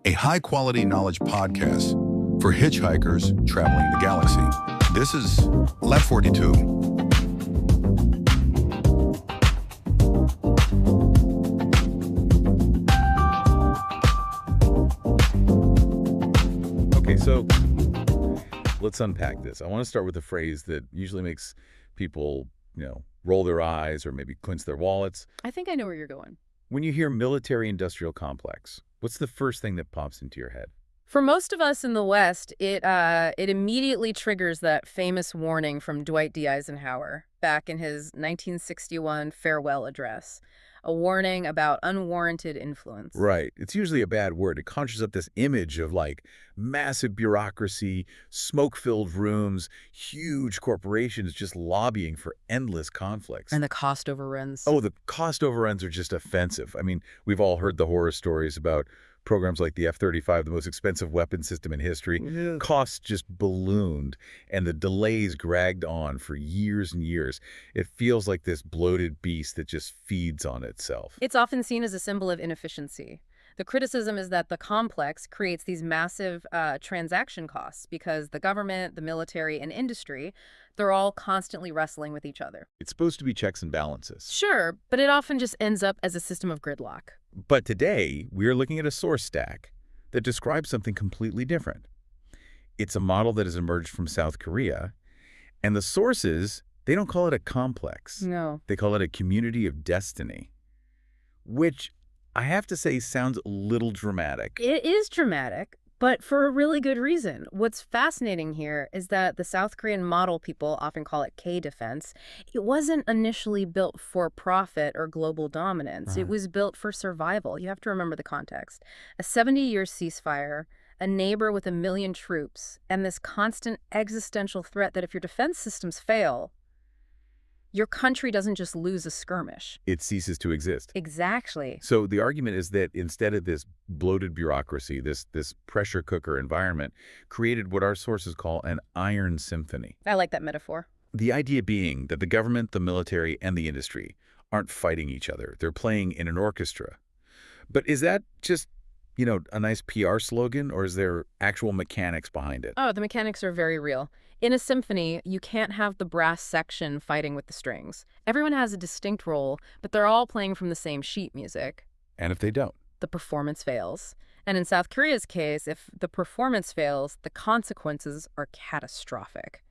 a high-quality knowledge podcast for hitchhikers traveling the galaxy. This is Lab 42. Okay, so let's unpack this. I want to start with a phrase that usually makes people, roll their eyes or maybe clench their wallets. I think I know where you're going. When you hear military-industrial complex, what's the first thing that pops into your head? For most of us in the West, it immediately triggers that famous warning from Dwight D. Eisenhower back in his 1961 farewell address. A warning about unwarranted influence. Right. It's usually a bad word. It conjures up this image of massive bureaucracy, smoke-filled rooms, huge corporations just lobbying for endless conflicts. And the cost overruns. Oh, the cost overruns are just offensive. I mean, we've all heard the horror stories about programs like the F-35, the most expensive weapon system in history. Yeah. Costs just ballooned, and the delays dragged on for years and years. It feels like this bloated beast that just feeds on itself. It's often seen as a symbol of inefficiency. The criticism is that the complex creates these massive transaction costs because the government, the military, and industry, they're all constantly wrestling with each other. It's supposed to be checks and balances. Sure, but it often just ends up as a system of gridlock. But today, we're looking at a source stack that describes something completely different. It's a model that has emerged from South Korea, and the sources, they don't call it a complex. No. They call it a community of destiny, which I have to say sounds a little dramatic. It is dramatic, but for a really good reason. What's fascinating here is that the South Korean model, people often call it K-defense, it wasn't initially built for profit or global dominance. It was built for survival. You have to remember the context. A 70-year ceasefire, a neighbor with 1 million troops, and this constant existential threat that if your defense systems fail, your country doesn't just lose a skirmish. It ceases to exist. Exactly. So the argument is that instead of this bloated bureaucracy, this pressure cooker environment, created what our sources call an iron symphony. I like that metaphor. The idea being that the government, the military, and the industry aren't fighting each other. They're playing in an orchestra. But is that just, a nice PR slogan, or is there actual mechanics behind it? Oh, the mechanics are very real. In a symphony, you can't have the brass section fighting with the strings. Everyone has a distinct role, but they're all playing from the same sheet music. And if they don't? The performance fails. And in South Korea's case, if the performance fails, the consequences are catastrophic.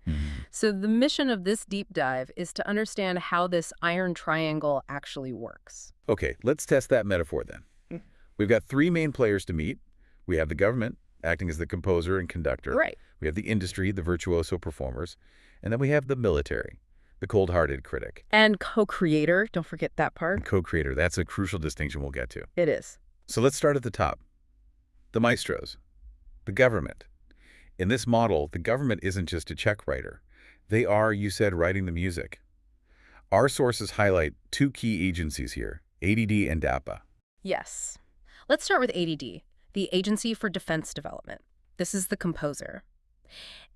So the mission of this deep dive is to understand how this iron triangle actually works. Okay, let's test that metaphor then. We've got 3 main players to meet. We have the government, acting as the composer and conductor. Right. We have the industry, the virtuoso performers. And then we have the military, the cold-hearted critic. And co-creator, don't forget that part. Co-creator, that's a crucial distinction we'll get to. It is. So let's start at the top. The maestros, the government. In this model, the government isn't just a check writer. They are, you said, writing the music. Our sources highlight 2 key agencies here, ADD and DAPA. Yes. Let's start with ADD, the Agency for Defense Development. This is the composer.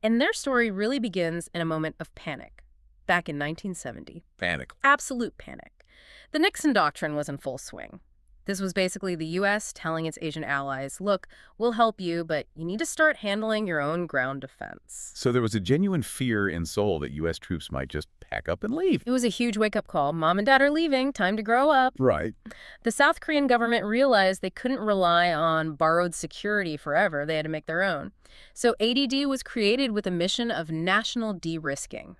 And their story really begins in a moment of panic, back in 1970. Panic. Absolute panic. The Nixon Doctrine was in full swing. This was basically the U.S. telling its Asian allies, look, we'll help you, but you need to start handling your own ground defense. So there was a genuine fear in Seoul that U.S. troops might just pack up and leave. It was a huge wake-up call. Mom and Dad are leaving. Time to grow up. Right. The South Korean government realized they couldn't rely on borrowed security forever. They had to make their own. So ADD was created with a mission of national de-risking.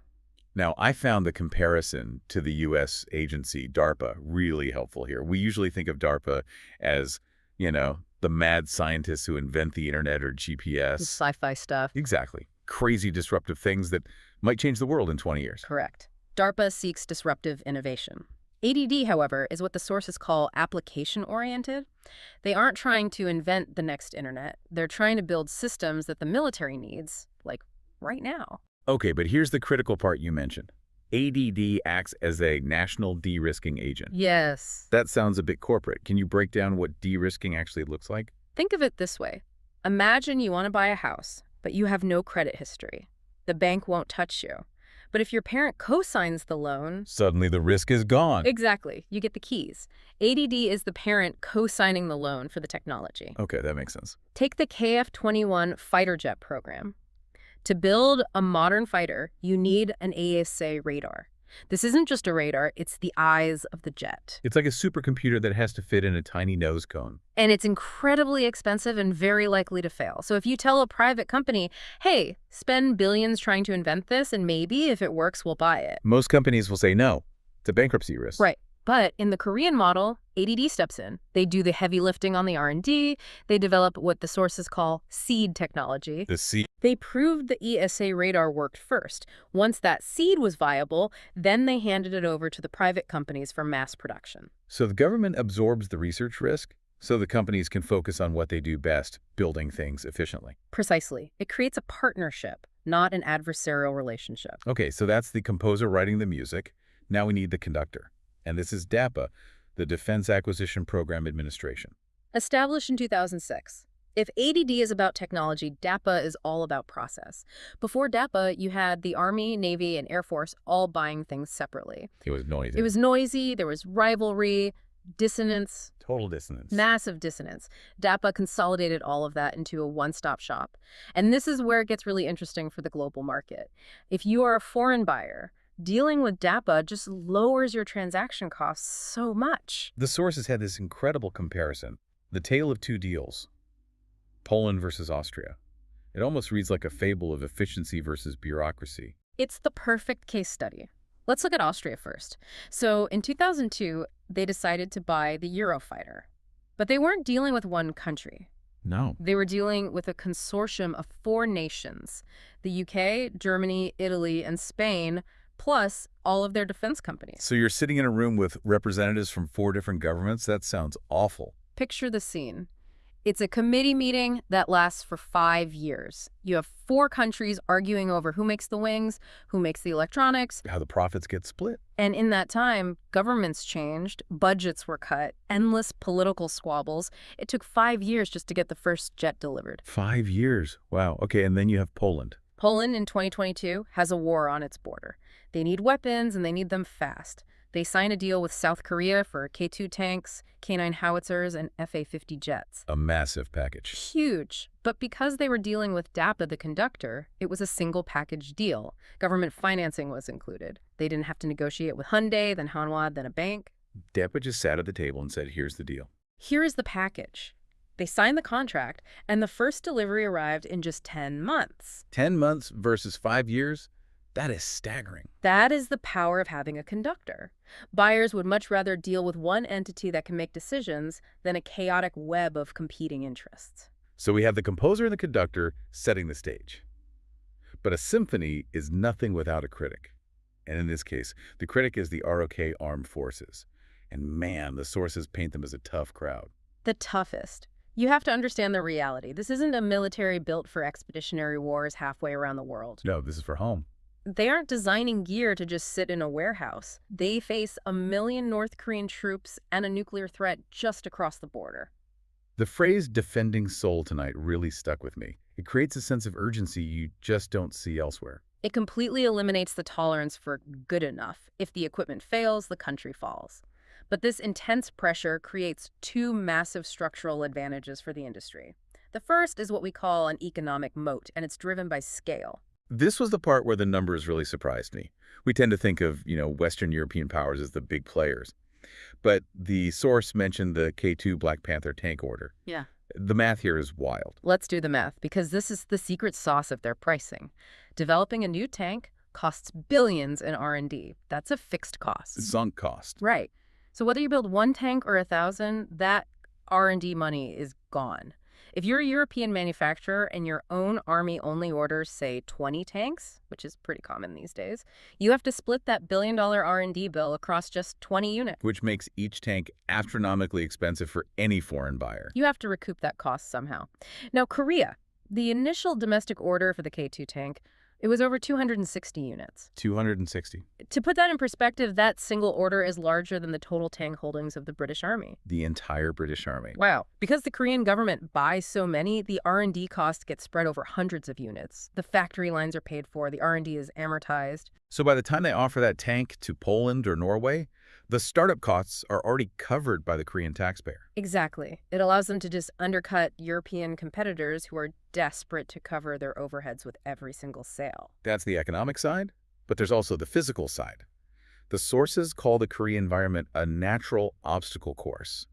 Now, I found the comparison to the U.S. agency, DARPA, really helpful here. We usually think of DARPA as, the mad scientists who invent the internet or GPS. Sci-fi stuff. Exactly. Crazy disruptive things that might change the world in 20 years. Correct. DARPA seeks disruptive innovation. ADD, however, is what the sources call application-oriented. They aren't trying to invent the next internet. They're trying to build systems that the military needs, like right now. Okay, but here's the critical part you mentioned. ADD acts as a national de-risking agent. Yes. That sounds a bit corporate. Can you break down what de-risking actually looks like? Think of it this way. Imagine you want to buy a house, but you have no credit history. The bank won't touch you. But if your parent co-signs the loan, Suddenly the risk is gone. exactly, you get the keys. ADD is the parent co-signing the loan for the technology. Okay, that makes sense. Take the KF-21 fighter jet program. To build a modern fighter, you need an ASA radar. This isn't just a radar, it's the eyes of the jet. It's like a supercomputer that has to fit in a tiny nose cone. And it's incredibly expensive and very likely to fail. So if you tell a private company, hey, spend billions trying to invent this, and maybe if it works, we'll buy it. Most companies will say no. It's a bankruptcy risk. Right. But in the Korean model, ADD steps in. They do the heavy lifting on the R&D. They develop what the sources call seed technology. The seed. They proved the ESA radar worked first. Once that seed was viable, then they handed it over to the private companies for mass production. So the government absorbs the research risk so the companies can focus on what they do best, building things efficiently. Precisely. It creates a partnership, not an adversarial relationship. Okay, so that's the composer writing the music. Now we need the conductor. And this is DAPA, the Defense Acquisition Program Administration. Established in 2006. If ADD is about technology, DAPA is all about process. Before DAPA, you had the Army, Navy, and Air Force all buying things separately. It was noisy. It was noisy, there was rivalry, dissonance, total dissonance. massive dissonance. DAPA consolidated all of that into a one-stop shop. And this is where it gets really interesting for the global market. If you are a foreign buyer, dealing with DAPA just lowers your transaction costs so much. The sources had this incredible comparison. The tale of two deals. Poland versus Austria. It almost reads like a fable of efficiency versus bureaucracy. It's the perfect case study. Let's look at Austria first. So in 2002, they decided to buy the Eurofighter. But they weren't dealing with one country. No. They were dealing with a consortium of 4 nations, the UK, Germany, Italy, and Spain, plus all of their defense companies. So you're sitting in a room with representatives from 4 different governments? That sounds awful. Picture the scene. It's a committee meeting that lasts for 5 years. You have 4 countries arguing over who makes the wings, who makes the electronics. How the profits get split. And in that time, governments changed, budgets were cut, endless political squabbles. It took 5 years just to get the first jet delivered. 5 years. Wow. Okay, and then you have Poland. Poland in 2022 has a war on its border. They need weapons and they need them fast. They sign a deal with South Korea for K2 tanks, K9 howitzers, and FA-50 jets. A massive package. Huge. But because they were dealing with DAPA, the conductor, it was a single package deal. Government financing was included. They didn't have to negotiate with Hyundai, then Hanwha, then a bank. DAPA just sat at the table and said, here's the deal. Here is the package. They signed the contract, and the first delivery arrived in just 10 months. 10 months versus 5 years? That is staggering. That is the power of having a conductor. Buyers would much rather deal with one entity that can make decisions than a chaotic web of competing interests. So we have the composer and the conductor setting the stage. But a symphony is nothing without a critic. And in this case, the critic is the ROK Armed Forces. And man, the sources paint them as a tough crowd. The toughest. You have to understand the reality. This isn't a military built for expeditionary wars halfway around the world. No, this is for home. They aren't designing gear to just sit in a warehouse. They face 1 million North Korean troops and a nuclear threat just across the border. The phrase defending Seoul tonight really stuck with me. It creates a sense of urgency you just don't see elsewhere. It completely eliminates the tolerance for good enough. If the equipment fails, the country falls. But this intense pressure creates 2 massive structural advantages for the industry. The first is what we call an economic moat, and it's driven by scale. This was the part where the numbers really surprised me. We tend to think of, Western European powers as the big players. But the source mentioned the K2 Black Panther tank order. Yeah. The math here is wild. Let's do the math, because this is the secret sauce of their pricing. Developing a new tank costs billions in R&D. That's a fixed cost. Sunk cost. Right. So whether you build 1 tank or 1,000, that R&D money is gone. If you're a European manufacturer and your own army only orders, say, 20 tanks, which is pretty common these days, you have to split that billion-dollar R&D bill across just 20 units. Which makes each tank astronomically expensive for any foreign buyer. You have to recoup that cost somehow. Now, Korea, the initial domestic order for the K2 tank, It was over 260 units. 260. To put that in perspective, that single order is larger than the total tank holdings of the British Army. The entire British Army. Wow. Because the Korean government buys so many, the R&D cost gets spread over hundreds of units. The factory lines are paid for, the R&D is amortized. So by the time they offer that tank to Poland or Norway, the startup costs are already covered by the Korean taxpayer. Exactly. It allows them to just undercut European competitors who are desperate to cover their overheads with every single sale. That's the economic side, but there's also the physical side. The sources call the Korean environment a natural obstacle course.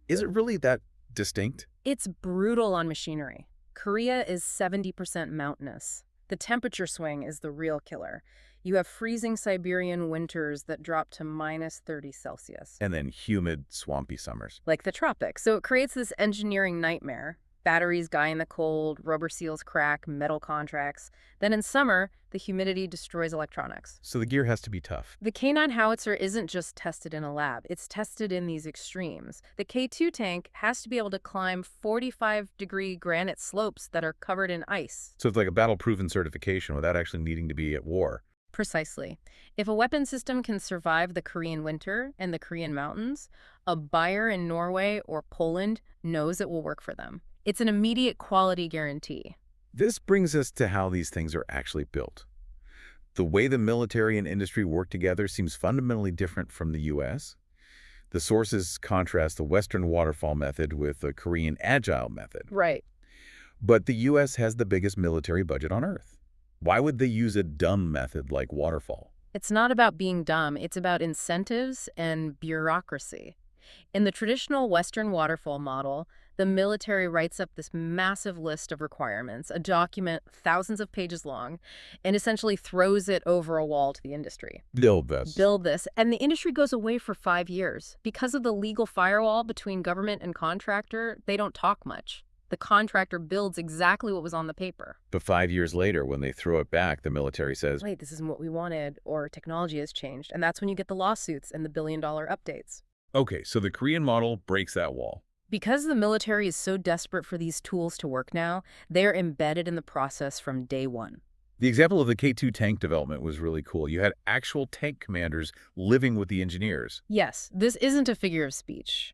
Is it really that distinct? It's brutal on machinery. Korea is 70% mountainous. The temperature swing is the real killer. You have freezing Siberian winters that drop to minus 30 Celsius. And then humid, swampy summers. Like the tropics. So it creates this engineering nightmare. Batteries die in the cold, rubber seals crack, metal contracts. Then in summer, the humidity destroys electronics. So the gear has to be tough. The K9 howitzer isn't just tested in a lab. It's tested in these extremes. The K2 tank has to be able to climb 45-degree granite slopes that are covered in ice. So it's like a battle-proven certification without actually needing to be at war. Precisely. If a weapon system can survive the Korean winter and the Korean mountains, a buyer in Norway or Poland knows it will work for them. It's an immediate quality guarantee. This brings us to how these things are actually built. The way the military and industry work together seems fundamentally different from the U.S. The sources contrast the Western waterfall method with the Korean agile method. Right. But the U.S. has the biggest military budget on Earth. Why would they use a dumb method like waterfall? It's not about being dumb. It's about incentives and bureaucracy. In the traditional Western waterfall model, the military writes up this massive list of requirements, a document thousands of pages long, and essentially throws it over a wall to the industry. Build this. Build this. And the industry goes away for 5 years. Because of the legal firewall between government and contractor, they don't talk much. The contractor builds exactly what was on the paper. But 5 years later, when they throw it back, the military says, wait, this isn't what we wanted, or technology has changed. And that's when you get the lawsuits and the billion-dollar updates. okay, so the Korean model breaks that wall. Because the military is so desperate for these tools to work now, they're embedded in the process from day one. The example of the K2 tank development was really cool. You had actual tank commanders living with the engineers. Yes, this isn't a figure of speech.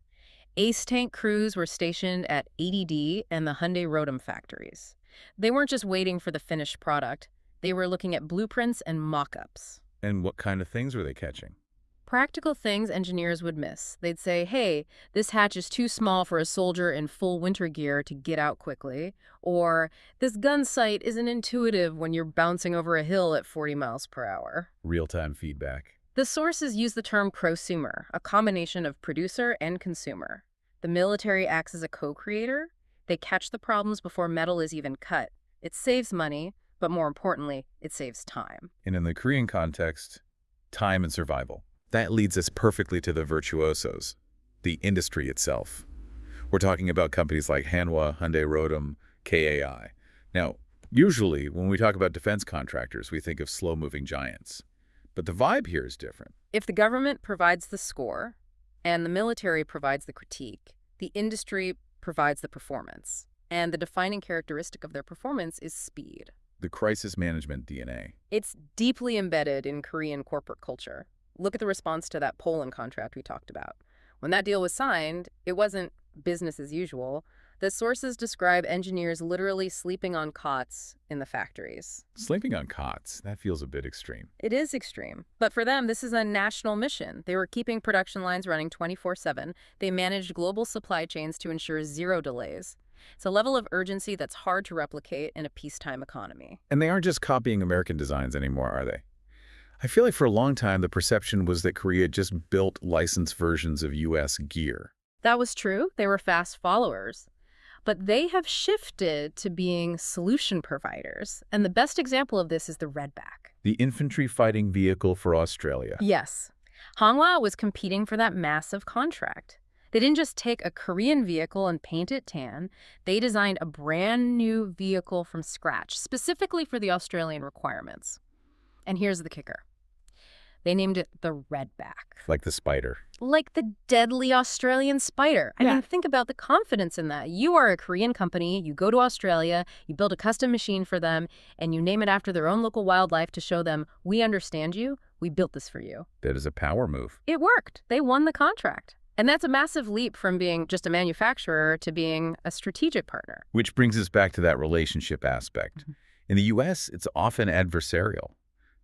Ace tank crews were stationed at ADD and the Hyundai Rotem factories. They weren't just waiting for the finished product. They were looking at blueprints and mock-ups. And what kind of things were they catching? Practical things engineers would miss. They'd say, hey, this hatch is too small for a soldier in full winter gear to get out quickly. Or, this gun sight isn't intuitive when you're bouncing over a hill at 40 miles per hour. Real-time feedback. The sources use the term prosumer, a combination of producer and consumer. The military acts as a co-creator. They catch the problems before metal is even cut. It saves money, but more importantly, it saves time. And in the Korean context, time and survival. That leads us perfectly to the virtuosos, the industry itself. We're talking about companies like Hanwha, Hyundai Rotem, KAI. Now, usually when we talk about defense contractors, we think of slow-moving giants. But the vibe here is different. If the government provides the score and the military provides the critique, the industry provides the performance. And the defining characteristic of their performance is speed. The crisis management DNA. It's deeply embedded in Korean corporate culture. Look at the response to that Poland contract we talked about. When that deal was signed, it wasn't business as usual. The sources describe engineers literally sleeping on cots in the factories. Sleeping on cots, that feels a bit extreme. It is extreme. But for them, this is a national mission. They were keeping production lines running 24/7. They managed global supply chains to ensure zero delays. It's a level of urgency that's hard to replicate in a peacetime economy. And they aren't just copying American designs anymore, are they? I feel like for a long time, the perception was that Korea just built licensed versions of U.S. gear. That was true. They were fast followers. But they have shifted to being solution providers. And the best example of this is the Redback. The infantry fighting vehicle for Australia. Yes. Hanwha was competing for that massive contract. They didn't just take a Korean vehicle and paint it tan. They designed a brand new vehicle from scratch, specifically for the Australian requirements. And here's the kicker. They named it the Redback. Like the spider. Like the deadly Australian spider. I mean, think about the confidence in that. You are a Korean company, you go to Australia, you build a custom machine for them, and you name it after their own local wildlife to show them, we understand you, we built this for you. That is a power move. It worked. They won the contract. And that's a massive leap from being just a manufacturer to being a strategic partner. Which brings us back to that relationship aspect. In the U.S., it's often adversarial.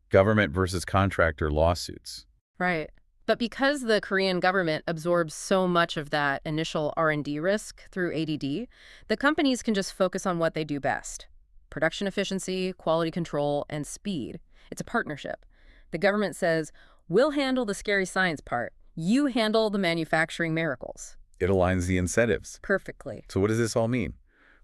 Government versus contractor lawsuits. Right. But because the Korean government absorbs so much of that initial R&D risk through ADD, the companies can just focus on what they do best. Production efficiency, quality control, and speed. It's a partnership. The government says, we'll handle the scary science part. You handle the manufacturing miracles. It aligns the incentives. Perfectly. So what does this all mean?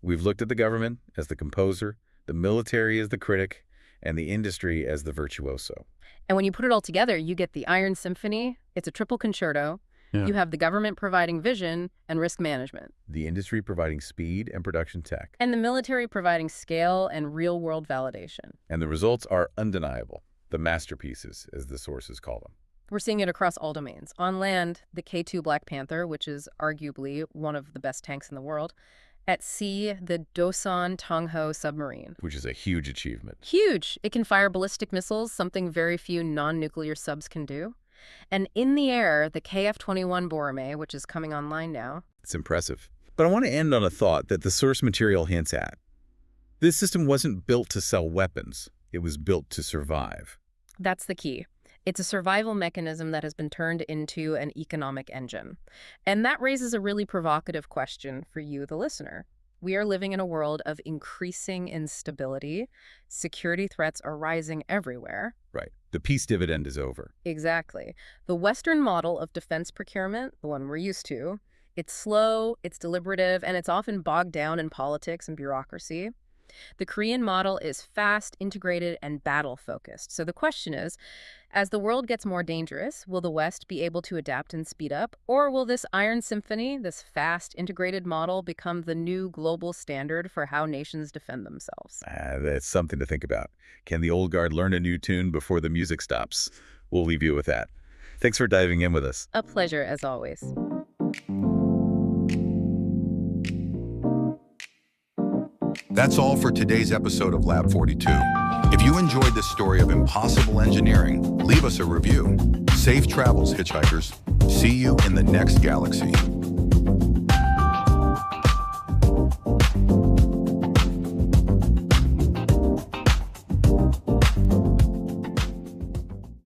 We've looked at the government as the composer, the military as the critic, and the industry as the virtuoso. And when you put it all together, you get the Iron Symphony. It's a triple concerto. You have the government providing vision and risk management. The industry providing speed and production tech. And the military providing scale and real-world validation. And the results are undeniable. The masterpieces, as the sources call them. We're seeing it across all domains. On land, the K-2 Black Panther, which is arguably one of the best tanks in the world. At sea, the Dosan Tongho submarine. Which is a huge achievement. Huge! It can fire ballistic missiles, something very few non-nuclear subs can do. And in the air, the KF-21 Borame, which is coming online now. It's impressive. But I want to end on a thought that the source material hints at. This system wasn't built to sell weapons. It was built to survive. That's the key. It's a survival mechanism that has been turned into an economic engine. And that raises a really provocative question for you, the listener. We are living in a world of increasing instability. Security threats are rising everywhere. Right. The peace dividend is over. Exactly. The Western model of defense procurement, the one we're used to, it's slow, it's deliberative, and it's often bogged down in politics and bureaucracy. The Korean model is fast, integrated, and battle-focused. So the question is, as the world gets more dangerous, will the West be able to adapt and speed up? Or will this Iron Symphony, this fast, integrated model, become the new global standard for how nations defend themselves? That's something to think about. Can the old guard learn a new tune before the music stops? We'll leave you with that. Thanks for diving in with us. A pleasure, as always. That's all for today's episode of Lab 42. If you enjoyed this story of impossible engineering, leave us a review. Safe travels, hitchhikers. See you in the next galaxy.